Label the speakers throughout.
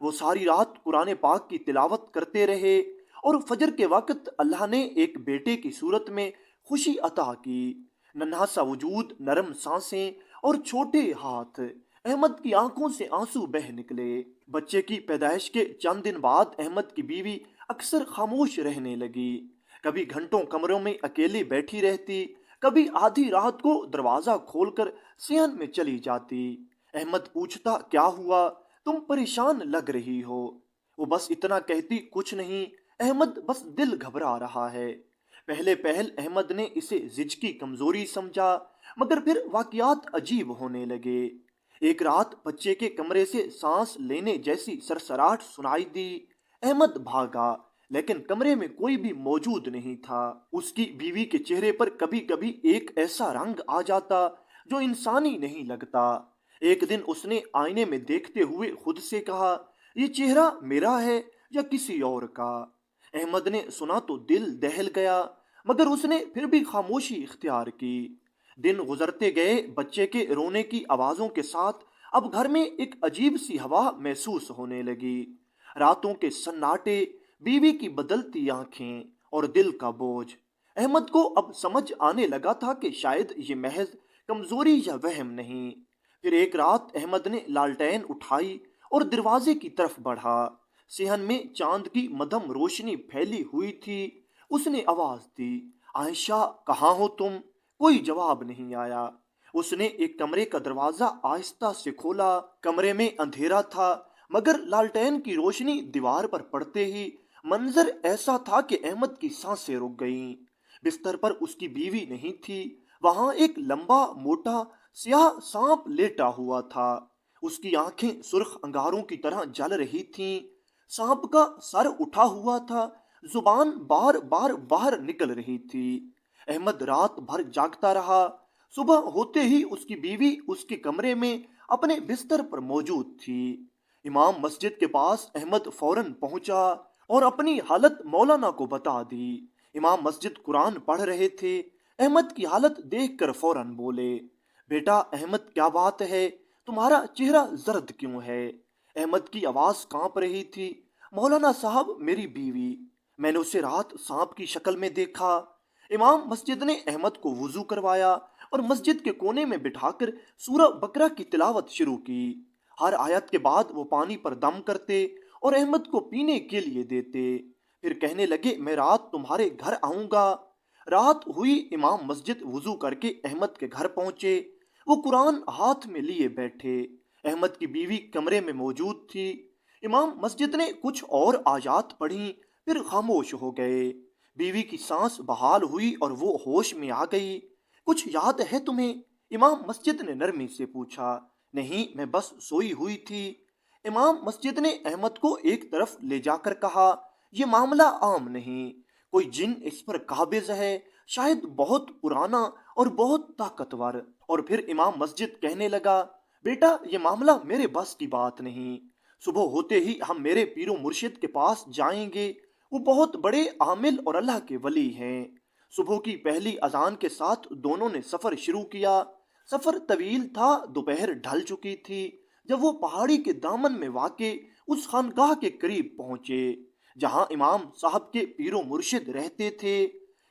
Speaker 1: وہ ساری رات قرآن پاک کی تلاوت کرتے رہے اور فجر کے وقت اللہ نے ایک بیٹے کی صورت میں خوشی عطا کی۔ ننھا سا وجود، نرم سانسیں اور چھوٹے ہاتھ، احمد کی آنکھوں سے آنسو بہہ نکلے۔ بچے کی پیدائش کے چند دن بعد احمد کی بیوی اکثر خاموش رہنے لگی۔ کبھی گھنٹوں کمروں میں اکیلی بیٹھی رہتی، کبھی آدھی رات کو دروازہ کھول کر صحن میں چلی جاتی۔ احمد پوچھتا، کیا ہوا؟ تم پریشان لگ رہی ہو۔ وہ بس اتنا کہتی، کچھ نہیں احمد، بس دل گھبرا رہا ہے۔ پہلے پہل احمد نے اسے زج کی کمزوری سمجھا، مگر پھر واقعات عجیب ہونے لگے۔ ایک رات بچے کے کمرے سے سانس لینے جیسی سرسراہٹ سنائی دی۔ احمد بھاگا، لیکن کمرے میں کوئی بھی موجود نہیں تھا۔ اس کی بیوی کے چہرے پر کبھی کبھی ایک ایسا رنگ آ جاتا جو انسانی نہیں لگتا۔ ایک دن اس نے آئینے میں دیکھتے ہوئے خود سے کہا، یہ چہرہ میرا ہے یا کسی اور کا؟ احمد نے سنا تو دل دہل گیا، مگر اس نے پھر بھی خاموشی اختیار کی۔ دن گزرتے گئے، بچے کے رونے کی آوازوں کے ساتھ اب گھر میں ایک عجیب سی ہوا محسوس ہونے لگی۔ راتوں کے سناٹے، بیوی کی بدلتی آنکھیں اور دل کا بوجھ۔ احمد کو اب سمجھ آنے لگا تھا کہ شاید یہ محض کمزوری یا وہم نہیں۔ پھر ایک رات احمد نے لالٹین اٹھائی اور دروازے کی طرف بڑھا۔ صحن میں چاند کی مدھم روشنی پھیلی ہوئی تھی۔ اس نے آواز دی، عائشہ کہاں ہو تم؟ کوئی جواب نہیں آیا۔ اس نے ایک کمرے کا دروازہ آہستہ سے کھولا۔ کمرے میں اندھیرا تھا، مگر لالٹین کی روشنی دیوار پر پڑتے ہی منظر ایسا تھا کہ احمد کی سانسیں رک گئیں۔ بستر پر اس کی بیوی نہیں تھی، وہاں ایک لمبا موٹا سیاہ سانپ لیٹا ہوا تھا۔ اس کی آنکھیں سرخ انگاروں کی طرح جل رہی تھیں۔ سانپ کا سر اٹھا ہوا تھا، زبان بار بار باہر نکل رہی تھی۔ احمد رات بھر جاگتا رہا۔ صبح ہوتے ہی اس کی بیوی اس کے کمرے میں اپنے بستر پر موجود تھی۔ امام مسجد کے پاس احمد فوراً پہنچا اور اپنی حالت مولانا کو بتا دی۔ امام مسجد قرآن پڑھ رہے تھے۔ احمد کی حالت دیکھ کر فوراً بولے، بیٹا احمد کیا بات ہے؟ تمہارا چہرہ زرد کیوں ہے؟ احمد کی آواز کانپ رہی تھی، مولانا صاحب میری بیوی، میں نے اسے رات سانپ کی شکل میں دیکھا۔ امام مسجد نے احمد کو وضو کروایا اور مسجد کے کونے میں بٹھا کر سورہ بقرہ کی تلاوت شروع کی۔ ہر آیت کے بعد وہ پانی پر دم کرتے اور احمد کو پینے کے لیے دیتے۔ پھر کہنے لگے، میں رات تمہارے گھر آؤں گا۔ رات ہوئی، امام مسجد وضو کر کے احمد کے گھر پہنچے۔ وہ قرآن ہاتھ میں لیے بیٹھے۔ احمد کی بیوی کمرے میں موجود تھی۔ امام مسجد نے کچھ اور آیات پڑھیں، پھر خاموش ہو گئے۔ بیوی کی سانس بحال ہوئی اور وہ ہوش میں آ گئی۔ کچھ یاد ہے تمہیں؟ امام مسجد نے نرمی سے پوچھا۔ نہیں، میں بس سوئی ہوئی تھی۔ امام مسجد نے احمد کو ایک طرف لے جا کر کہا، یہ معاملہ عام نہیں، کوئی جن اس پر قابض ہے، شاید بہت پرانا اور بہت طاقتور۔ اور پھر امام مسجد کہنے لگا، بیٹا یہ معاملہ میرے بس کی بات نہیں۔ صبح ہوتے ہی ہم میرے پیر و مرشد کے پاس جائیں گے، وہ بہت بڑے عامل اور اللہ کے ولی ہیں۔ صبح کی پہلی اذان کے ساتھ دونوں نے سفر شروع کیا۔ سفر طویل تھا، دوپہر ڈھل چکی تھی جب وہ پہاڑی کے دامن میں واقع اس خانقاہ کے قریب پہنچے جہاں امام صاحب کے پیر و مرشد رہتے تھے۔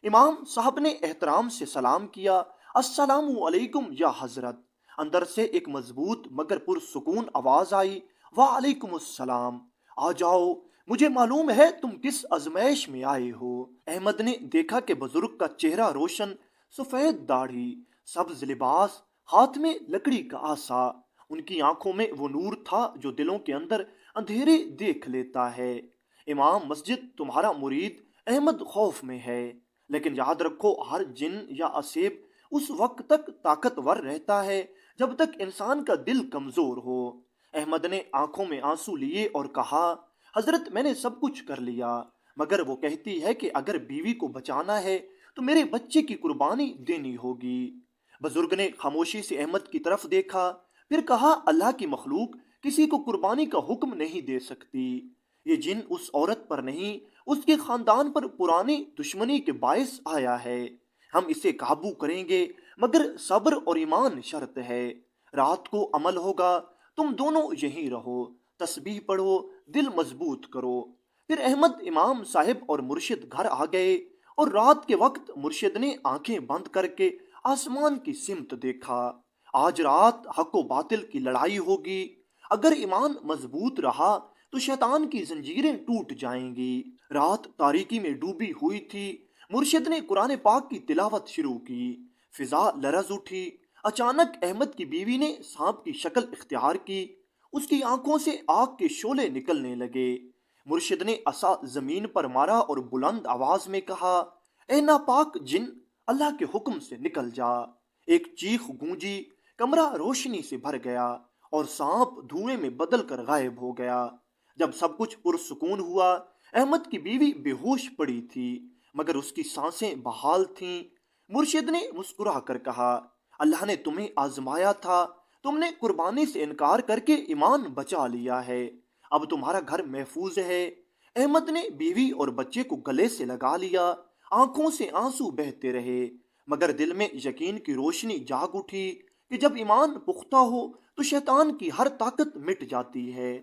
Speaker 1: امام صاحب نے احترام سے سلام کیا، السلام علیکم یا حضرت۔ اندر سے ایک مضبوط مگر پرسکون آواز آئی، وعلیکم السلام، آ جاؤ، مجھے معلوم ہے تم کس آزمائش میں آئے ہو۔ احمد نے دیکھا کہ بزرگ کا چہرہ روشن، سفید داڑھی، سبز لباس، ہاتھ میں لکڑی کا عصا۔ ان کی آنکھوں میں وہ نور تھا جو دلوں کے اندر اندھیرے دیکھ لیتا ہے۔ امام مسجد، تمہارا مرید احمد خوف میں ہے، لیکن یاد رکھو ہر جن یا اسیب اس وقت تک طاقتور رہتا ہے جب تک انسان کا دل کمزور ہو۔ احمد نے آنکھوں میں آنسو لیے اور کہا، حضرت میں نے سب کچھ کر لیا، مگر وہ کہتی ہے کہ اگر بیوی کو بچانا ہے تو میرے بچے کی قربانی دینی ہوگی۔ بزرگ نے خاموشی سے احمد کی طرف دیکھا، پھر کہا، اللہ کی مخلوق کسی کو قربانی کا حکم نہیں دے سکتی۔ یہ جن اس عورت پر نہیں، اس کے خاندان پر پرانی دشمنی کے باعث آیا ہے۔ ہم اسے قابو کریں گے، مگر صبر اور ایمان شرط ہے۔ رات کو عمل ہوگا، تم دونوں یہیں رہو، تسبیح پڑھو، دل مضبوط کرو۔ پھر احمد امام صاحب اور مرشد گھر آ گئے اور رات کے وقت مرشد نے آنکھیں بند کر کے آسمان کی سمت دیکھا۔ آج رات حق و باطل کی لڑائی ہوگی، اگر ایمان مضبوط رہا تو شیطان کی زنجیریں ٹوٹ جائیں گی۔ رات تاریکی میں ڈوبی ہوئی تھی، مرشد نے قرآن پاک کی تلاوت شروع کی، فضا لرز اٹھی۔ اچانک احمد کی بیوی نے سانپ کی شکل اختیار کی، اس کی آنکھوں سے آگ کے شعلے نکلنے لگے۔ مرشد نے عصا زمین پر مارا اور بلند آواز میں کہا، اے ناپاک جن، اللہ کے حکم سے نکل جا۔ ایک چیخ گونجی، کمرہ روشنی سے بھر گیا اور سانپ دھوئیں میں بدل کر غائب ہو گیا۔ جب سب کچھ پرسکون ہوا، احمد کی بیوی بے ہوش پڑی تھی مگر اس کی سانسیں بحال تھیں۔ مرشد نے مسکرا کر کہا، اللہ نے تمہیں آزمایا تھا، تم نے قربانی سے انکار کر کے ایمان بچا لیا ہے، اب تمہارا گھر محفوظ ہے۔ احمد نے بیوی اور بچے کو گلے سے لگا لیا، آنکھوں سے آنسو بہتے رہے مگر دل میں یقین کی روشنی جاگ اٹھی کہ جب ایمان پختہ ہو تو شیطان کی ہر طاقت مٹ جاتی ہے۔